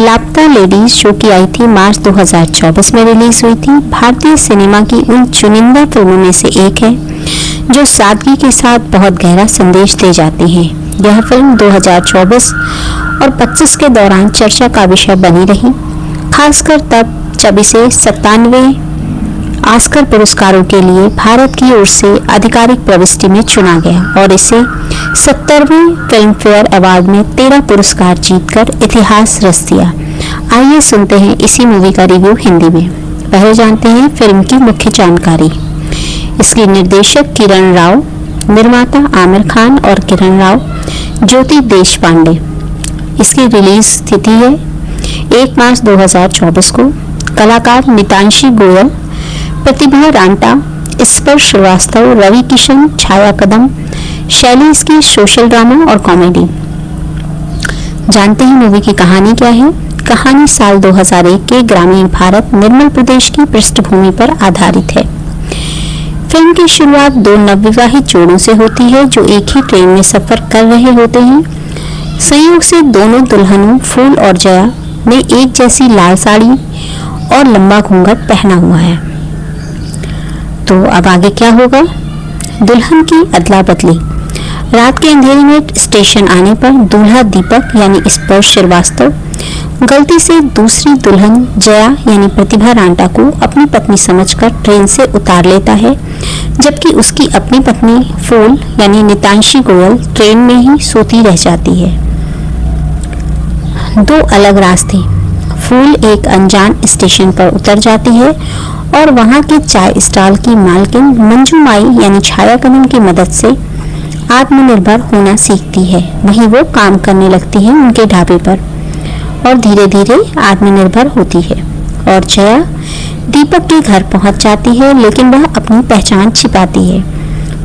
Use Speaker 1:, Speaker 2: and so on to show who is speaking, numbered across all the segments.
Speaker 1: लापता लेडीज, जो कि आई थी मार्च 2024 में रिलीज हुई थी, भारतीय सिनेमा की उन चुनिंदा फिल्मों में से एक है जो सादगी के साथ बहुत गहरा संदेश दे जाती है। यह फिल्म 2024 और 25 के दौरान चर्चा का विषय बनी रही, खासकर तब जब इसे 97वें ऑस्कर पुरस्कारों के लिए भारत की ओर से आधिकारिक प्रविष्टि में चुना गया और इसे 70वें फिल्म फेयर अवार्ड में 13 पुरस्कार जीतकर इतिहास रच दिया। आइए सुनते हैं इसी मूवी का रिव्यू हिंदी में। पहले जानते हैं फिल्म की मुख्य जानकारी। इसकी निर्देशक किरण राव, निर्माता आमिर खान और किरण राव, ज्योति देशपांडे। इसकी रिलीज तिथि है 1 मार्च 2024 को। कलाकार नितांशी गोयल, प्रतिभा रांटा, स्पर्श श्रीवास्तव, रवि किशन, छाया कदम। शैली इसकी सोशल ड्रामा और कॉमेडी। जानते हैं मूवी की कहानी क्या है। कहानी साल 2001 के ग्रामीण भारत निर्मल प्रदेश की पृष्ठभूमि पर आधारित है। फिल्म की शुरुआत दो नवविवाहित जोड़ों से होती है जो एक ही ट्रेन में सफर कर रहे होते हैं। संयोग से दोनों दुल्हनों फूल और जया ने एक जैसी लाल साड़ी और लंबा घूंघट पहना हुआ है। तो अब आगे क्या होगा। दुल्हन की अदला बदली। रात के अंधेरे में स्टेशन आने पर दूल्हा दीपक यानी स्पर्श श्रीवास्तव गलती से दूसरी दुल्हन जया यानी प्रतिभा रांटा को अपनी पत्नी समझकर ट्रेन से उतार लेता है, जबकि उसकी अपनी पत्नी फूल यानी नितांशी गोयल ट्रेन में ही सोती रह जाती है। दो अलग रास्ते। फूल एक अनजान स्टेशन पर उतर जाती है और वहां के चाय स्टॉल की मालकिन मंजू माई यानी छाया कदम की मदद से आत्मनिर्भर होना सीखती है। वहीं वो काम करने लगती है उनके ढाबे पर और धीरे धीरे आत्मनिर्भर होती है। और जया दीपक के घर पहुंच जाती है, लेकिन वह अपनी पहचान छिपाती है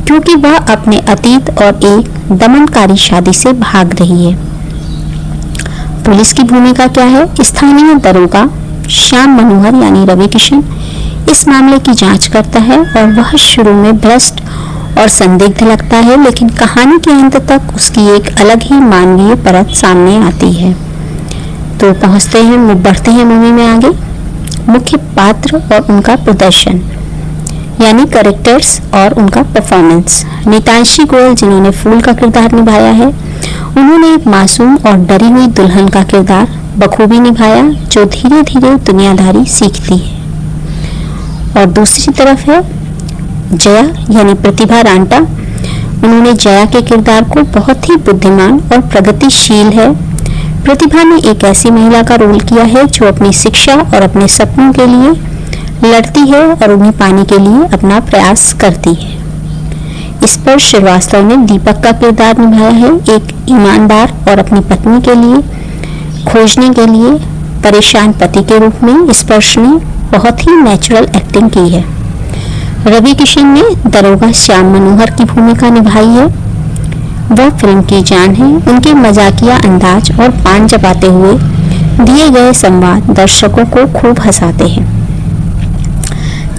Speaker 1: क्योंकि वह अपने अतीत और एक दमनकारी शादी से भाग रही है। पुलिस की भूमिका क्या है। स्थानीय दरोगा श्याम मनोहर यानी रवि किशन इस मामले की जांच करता है और वह शुरू में भ्रष्ट और संदिग्ध लगता है, लेकिन कहानी के अंत तक उसकी एक अलग ही मानवीय परत सामने आती है। तो बढ़ते हैं मूवी में आगे। मुख्य पात्र और उनका प्रदर्शन यानी कैरेक्टर्स और उनका परफॉर्मेंस। नितांशी गोयल जिन्होंने फूल का किरदार निभाया है, उन्होंने एक मासूम और डरी हुई दुल्हन का किरदार बखूबी निभाया जो धीरे धीरे दुनियादारी सीखती है। और दूसरी तरफ है जया यानी प्रतिभा रांटा। उन्होंने जया के किरदार को बहुत ही बुद्धिमान और प्रगतिशील है। प्रतिभा ने एक ऐसी महिला का रोल किया है जो अपनी शिक्षा और अपने सपनों के लिए लड़ती है और उन्हें पाने के लिए अपना प्रयास करती है। स्पर्श श्रीवास्तव ने दीपक का किरदार निभाया है, एक ईमानदार और अपनी पत्नी के लिए खोजने के लिए परेशान पति के रूप में स्पर्श ने बहुत ही नेचुरल एक्टिंग की है। रवि किशन ने दरोगा श्याम मनोहर की भूमिका निभाई है। वह फिल्म की जान है। उनके मजाकिया अंदाज और पान चबाते हुए दिए गए संवाद दर्शकों को खूब हंसाते हैं।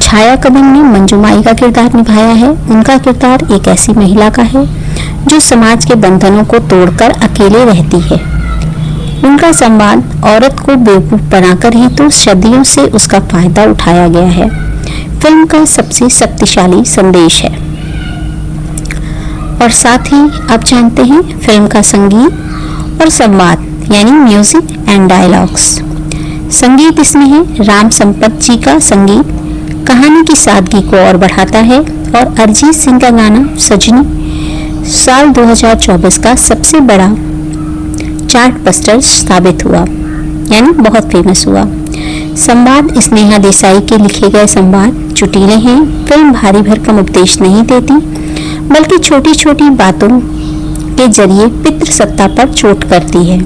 Speaker 1: छाया कदम ने मंजू माई का किरदार निभाया है। उनका किरदार एक ऐसी महिला का है जो समाज के बंधनों को तोड़कर अकेले रहती है। उनका संवाद औरत को बेवकूफ बनाकर ही तो सदियों से उसका फायदा उठाया गया है। फिल्म का सबसे शक्तिशाली संदेश है। और साथ ही अब जानते हैं फिल्म का संगीत और संवाद यानी म्यूजिक एंड डायलॉग्स। संगीत इसमें है राम संपत जी का संगीत कहानी की सादगी को और बढ़ाता है और अरिजीत सिंह का गाना सजनी साल 2024 का सबसे बड़ा चार्ट बस्टर साबित हुआ यानी बहुत फेमस हुआ। संवाद स्नेहा देसाई के लिखे गए संवाद चुटीले हैं। फिल्म भारी भरकम उपदेश नहीं देती बल्कि छोटी छोटी बातों के जरिए पितृसत्ता पर चोट करती है।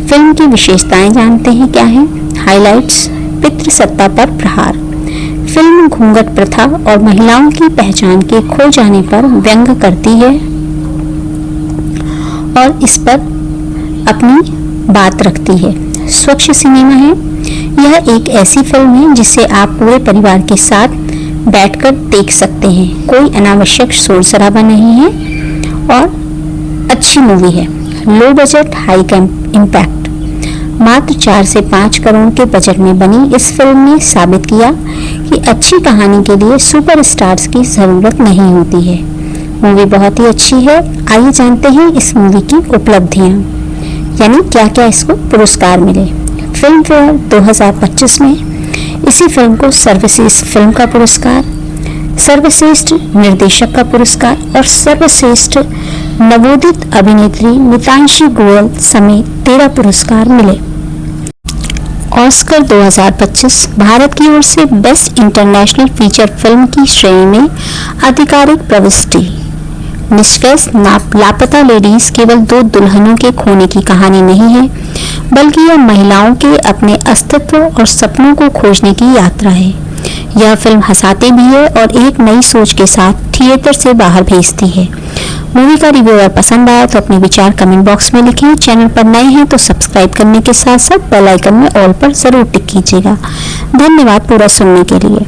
Speaker 1: फिल्म की विशेषताएं जानते हैं क्या है। हाइलाइट्स। पितृसत्ता पर प्रहार। फिल्म घूंघट प्रथा और महिलाओं की पहचान के खो जाने पर व्यंग करती है और इस पर अपनी बात रखती है। स्वच्छ सिनेमा है। यह एक ऐसी फिल्म है जिसे आप पूरे परिवार के साथ बैठकर देख सकते हैं। कोई अनावश्यक शोर शराबा नहीं है और अच्छी मूवी है। Low budget high impact. मात्र 4 से 5 करोड़ के बजट में बनी इस फिल्म ने साबित किया कि अच्छी कहानी के लिए सुपरस्टार्स की ज़रूरत नहीं होती है। मूवी बहुत ही अच्छी है। आइए जानते हैं इस मूवी की उपलब्धियाँ, यानी क्या क्या इसको पुरस्कार मिले। फिल्म फेयर 2025 में इसी फिल्म को सर्वश्रेष्ठ फिल्म का पुरस्कार, सर्वश्रेष्ठ निर्देशक का पुरस्कार और सर्वश्रेष्ठ नवोदित अभिनेत्री मितांशी गोयल समेत 13 पुरस्कार मिले। ऑस्कर 2025 भारत की ओर से बेस्ट इंटरनेशनल फीचर फिल्म की श्रेणी में आधिकारिक प्रविष्टि। निष्कर्ष, लापता लेडीज केवल 2 दुल्हनों के खोने की कहानी नहीं है, बल्कि यह महिलाओं के अपने अस्तित्व और सपनों को खोजने की यात्रा है। यह फिल्म हंसाती भी है और एक नई सोच के साथ थिएटर से बाहर भेजती है। मूवी का रिव्यू अगर पसंद आया तो अपने विचार कमेंट बॉक्स में लिखें। चैनल पर नए हैं तो सब्सक्राइब करने के साथ साथ बेल आइकन में ऑल पर जरूर टिक कीजिएगा। धन्यवाद पूरा सुनने के लिए।